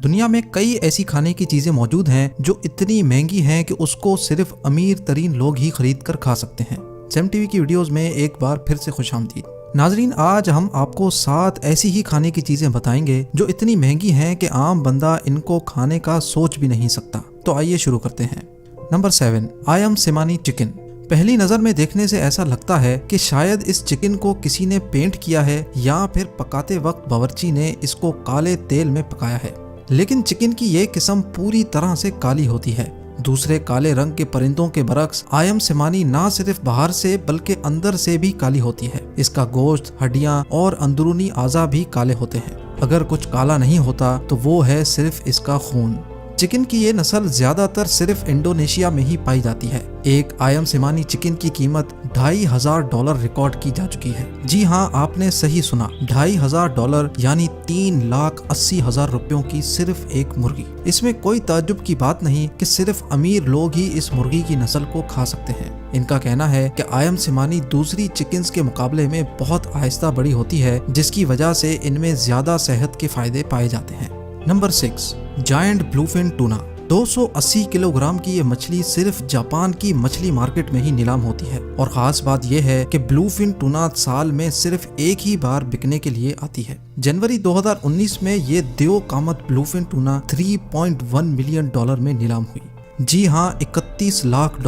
दुनिया में कई ऐसी खाने की चीजें मौजूद हैं जो इतनी महंगी हैं कि उसको सिर्फ अमीर तरीन लोग ही खरीद कर खा सकते हैं। सैम टीवी की वीडियोस में एक बार फिर से खुशामदीद। नाजरीन, आज हम आपको 7 ऐसी ही खाने की चीजें बताएंगे जो इतनी महंगी हैं कि आम बंदा इनको खाने का सोच भी नहीं सकता। तो आइए शुरू करते हैं। नंबर 7, आयम सिमानी चिकन। पहली नजर में देखने से ऐसा लगता है कि शायद इस चिकन को किसी ने पेंट किया है या फिर पकाते वक्त बावर्ची ने इसको काले तेल में पकाया है। लेकिन चिकन की ये किस्म पूरी तरह से काली होती है। दूसरे काले रंग के परिंदों के बरक्स आयम सिमानी ना सिर्फ बाहर से बल्कि अंदर से भी काली होती है। इसका गोश्त, हड्डियां और अंदरूनी आज़ा भी काले होते हैं। अगर कुछ काला नहीं होता तो वो है सिर्फ इसका खून। चिकन की ये नस्ल ज्यादातर सिर्फ इंडोनेशिया में ही पाई जाती है। एक आयम सिमानी चिकन की कीमत $2,500 रिकॉर्ड की जा चुकी है। जी हाँ, आपने सही सुना, $2,500 यानी 3,80,000 रुपयों की सिर्फ एक मुर्गी। इसमें कोई ताज्जुब की बात नहीं कि सिर्फ अमीर लोग ही इस मुर्गी की नस्ल को खा सकते हैं। इनका कहना है कि आयम सिमानी दूसरी चिकन्स के मुकाबले में बहुत आहिस्ता बड़ी होती है, जिसकी वजह से इनमें ज्यादा सेहत के फायदे पाए जाते हैं। Number 6, giant bluefin tuna. 280 kilogram की ये मछली सिर्फ जापान की मछली मार्केट में ही नीलाम होती है। और खास बात यह है कि ब्लूफिन टूना साल में सिर्फ एक ही बार बिकने के लिए आती है। जनवरी 2019 में ये देओ कामत ब्लूफिन टूना $3.1 मिलियन में नीलाम हुई। जी हाँ, $31 लाख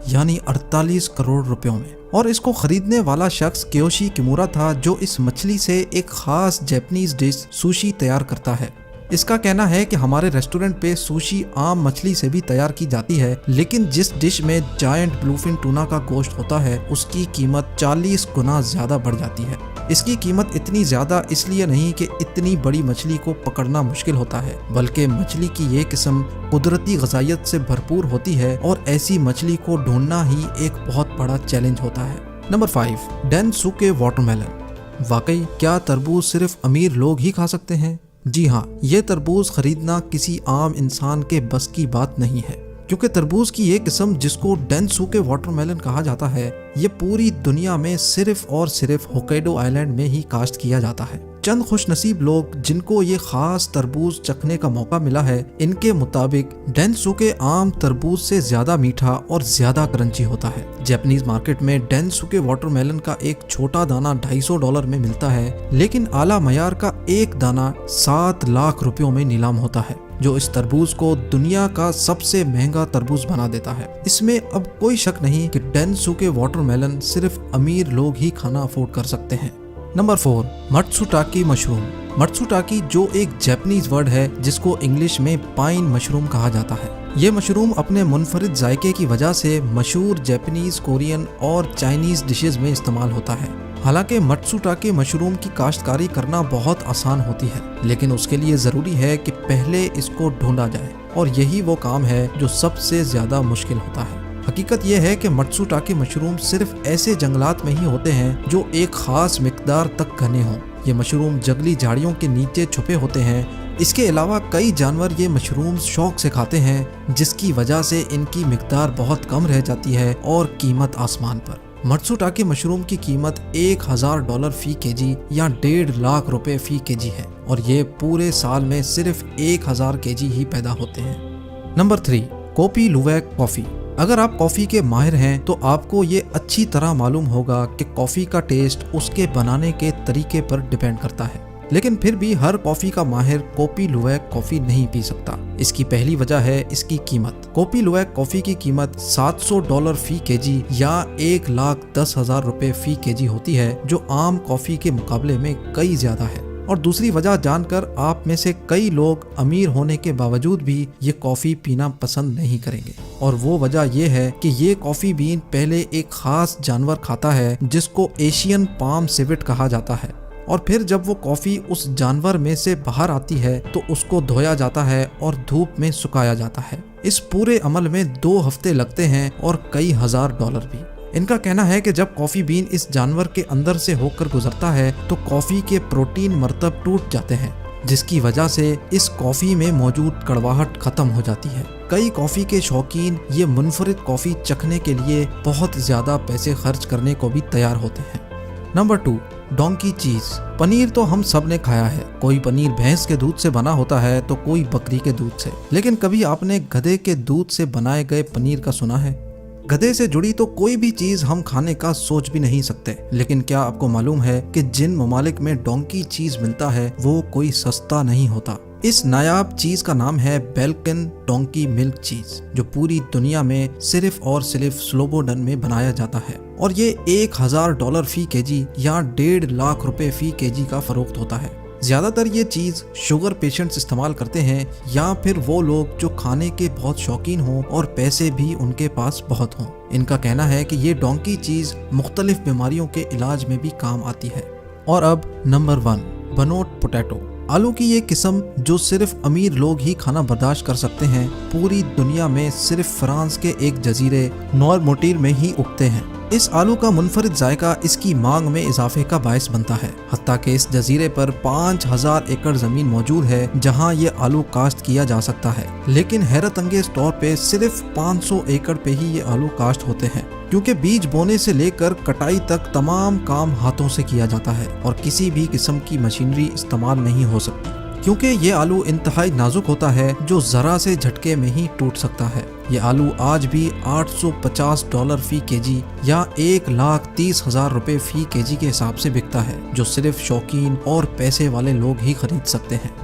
यानी 48 करोड़ रुपयों में। और इसको खरीदने वाला शख्स कियोशी किमुरा था, जो इस मछली से एक खास जापानीज डिश सुशी तैयार करता है। इसका कहना है कि हमारे रेस्टोरेंट पे सुशी आम मछली से भी तैयार की जाती है, लेकिन जिस डिश में जायंट ब्लूफिन टूना का गोश्त होता है उसकी कीमत 40 गुना ज्यादा बढ़ जाती है। इसकी कीमत इतनी ज्यादा इसलिए नहीं कि इतनी बड़ी मछली को पकड़ना मुश्किल होता है, बल्कि मछली की ये किस्म कुदरती ग़िज़ाइयत से भरपूर होती है और ऐसी मछली को ढूंढना ही एक बहुत बड़ा चैलेंज होता है। Number 5, Densuke watermelon. वाकई क्या तरबूज सिर्फ अमीर लोग ही खा सकते हैं? जी हाँ, ये तरबूज खरीदना किसी आम इंसान के बस की बात नहीं है, क्योंकि तरबूज की ये किस्म जिसको डेनसुके वाटरमेलन कहा जाता है, ये पूरी दुनिया में सिर्फ और सिर्फ होक्काइडो आइलैंड में ही काश्त किया जाता है। चंद खुशनसीब लोग जिनको ये खास तरबूज चखने का मौका मिला है, इनके मुताबिक डेनसुके आम तरबूज से ज्यादा मीठा और ज्यादा क्रंची होता है। जापानीज मार्केट में डेनसुके वाटरमेलन का एक छोटा दाना $250 में मिलता है, लेकिन आला मयार का एक दाना 7 लाख रुपयों में नीलाम होता है, जो इस तरबूज को दुनिया का सबसे महंगा तरबूज बना देता है। इसमें अब कोई शक नहीं कि डेनसुके वाटरमेलन सिर्फ अमीर लोग ही खाना अफोर्ड कर सकते हैं। Number 4, मत्सुटाके mushroom. मत्सुटाके जो एक जापानीज वर्ड है जिसको इंग्लिश में पाइन मशरूम कहा जाता है। ये मशरूम अपने मुनफरिद जायके की वजह से मशहूर जापानीज, कोरियन और चाइनीज डिशेज में इस्तेमाल होता है। हालांकि मत्सुटाके मशरूम की काश्तकारी करना बहुत आसान होती है, लेकिन उसके लिए ज़रूरी है कि पहले इसको ढूंढा जाए, और यही वो काम है जो सबसे ज़्यादा मुश्किल होता है। हकीकत यह है कि मत्सुटाके मशरूम सिर्फ ऐसे जंगलात में ही होते हैं जो एक खास मिकदार तक घने हों। ये मशरूम जंगली झाड़ियों के नीचे छुपे होते हैं। इसके अलावा कई जानवर ये मशरूम शौक से खाते हैं, जिसकी वजह से इनकी मिकदार बहुत कम रह जाती है और कीमत आसमान पर। मत्सुटाके मशरूम की कीमत $1,000 फी केजी या 1.5 लाख रुपए फी केजी है, और ये पूरे साल में सिर्फ 1,000 केजी ही पैदा होते हैं। Number 3, Kopi Luwak coffee. अगर आप कॉफ़ी के माहिर हैं तो आपको ये अच्छी तरह मालूम होगा कि कॉफ़ी का टेस्ट उसके बनाने के तरीके पर डिपेंड करता है, लेकिन फिर भी हर कॉफ़ी का माहिर कोपी लुवैक कॉफ़ी नहीं पी सकता। इसकी पहली वजह है इसकी कीमत। कोपी लुवैक कॉफ़ी की कीमत $700 फी केजी या 1,10,000 रुपए फी केजी होती है, जो आम कॉफ़ी के मुकाबले में कई ज़्यादा है। और दूसरी वजह जानकर आप में से कई लोग अमीर होने के बावजूद भी ये कॉफ़ी पीना पसंद नहीं करेंगे, और वो वजह ये है कि ये कॉफ़ी बीन पहले एक खास जानवर खाता है जिसको एशियन पाम सिवेट कहा जाता है, और फिर जब वो कॉफ़ी उस जानवर में से बाहर आती है तो उसको धोया जाता है और धूप में सुखाया जाता है। इस पूरे अमल में 2 हफ्ते लगते हैं और कई $1,000 भी। इनका कहना है कि जब कॉफ़ी बीन इस जानवर के अंदर से होकर गुजरता है तो कॉफ़ी के प्रोटीन मरतब टूट जाते हैं, जिसकी वजह से इस कॉफ़ी में मौजूद कड़वाहट खत्म हो जाती है। कई कॉफ़ी के शौकीन ये मुनफरिद कॉफ़ी चखने के लिए बहुत ज़्यादा पैसे खर्च करने को भी तैयार होते हैं। नंबर 2, डोंकी चीज। पनीर तो हम सब ने खाया है। कोई पनीर भैंस के दूध से बना होता है तो कोई बकरी के दूध से, लेकिन कभी आपने गधे के दूध से बनाए गए पनीर का सुना है? गधे से जुड़ी तो कोई भी चीज हम खाने का सोच भी नहीं सकते, लेकिन क्या आपको मालूम है कि जिन ममालिक में डोंकी चीज मिलता है वो कोई सस्ता नहीं होता। इस नायाब चीज का नाम है बेल्कन डोंकी मिल्क चीज, जो पूरी दुनिया में सिर्फ और सिर्फ स्लोबोडन में बनाया जाता है और ये $1000 फी केजी या 1.5 लाख रुपए फी केजी का फरोख्त होता है। ज्यादातर ये चीज शुगर पेशेंट्स इस्तेमाल करते हैं या फिर वो लोग जो खाने के बहुत शौकीन हों और पैसे भी उनके पास बहुत हों। इनका कहना है कि ये डोंकी चीज मुख्तलिफ बीमारियों के इलाज में भी काम आती है। और अब नंबर 1, बनोट पोटैटो। आलू की ये किस्म जो सिर्फ अमीर लोग ही खाना बर्दाश्त कर सकते हैं, पूरी दुनिया में सिर्फ फ्रांस के एक जजीरे नॉर्मोटिर में ही उगते हैं। इस आलू का मुनफरिद जायका इसकी मांग में इजाफे का बायस बनता है। हत्ता कि इस जजीरे पर 5000 एकड़ जमीन मौजूद है जहां ये आलू काश्त किया जा सकता है, लेकिन हैरत अंगेज तौर पे सिर्फ 500 एकड़ पे ही ये आलू काश्त होते हैं, क्योंकि बीज बोने से लेकर कटाई तक तमाम काम हाथों से किया जाता है और किसी भी किस्म की मशीनरी इस्तेमाल नहीं हो सकती, क्योंकि ये आलू इंतहाई नाजुक होता है जो जरा से झटके में ही टूट सकता है। ये आलू आज भी $850 फी केजी या 1,30,000 रुपए फी केजी के हिसाब से बिकता है, जो सिर्फ शौकीन और पैसे वाले लोग ही खरीद सकते हैं।